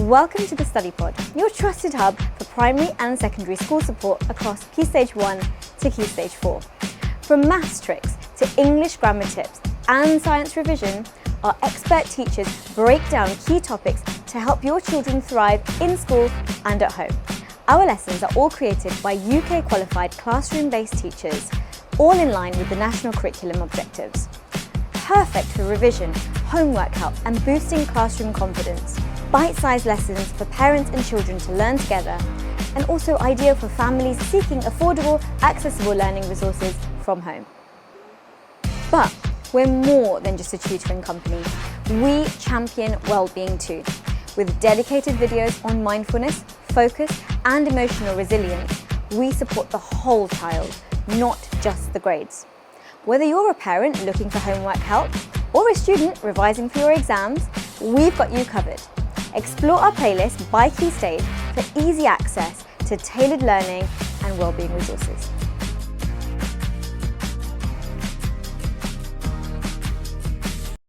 Welcome to the StudyPod, your trusted hub for primary and secondary school support across Key Stage 1 to Key Stage 4. From maths tricks to English grammar tips and science revision, our expert teachers break down key topics to help your children thrive in school and at home. Our lessons are all created by UK qualified classroom-based teachers, all in line with the national curriculum objectives. Perfect for revision, homework help and boosting classroom confidence. Bite-sized lessons for parents and children to learn together, and also ideal for families seeking affordable, accessible learning resources from home. But we're more than just a tutoring company. We champion wellbeing too, with dedicated videos on mindfulness, focus and emotional resilience. We support the whole child, not just the grades. Whether you're a parent looking for homework help or a student revising for your exams, we've got you covered. Explore our playlist by key stage for easy access to tailored learning and wellbeing resources.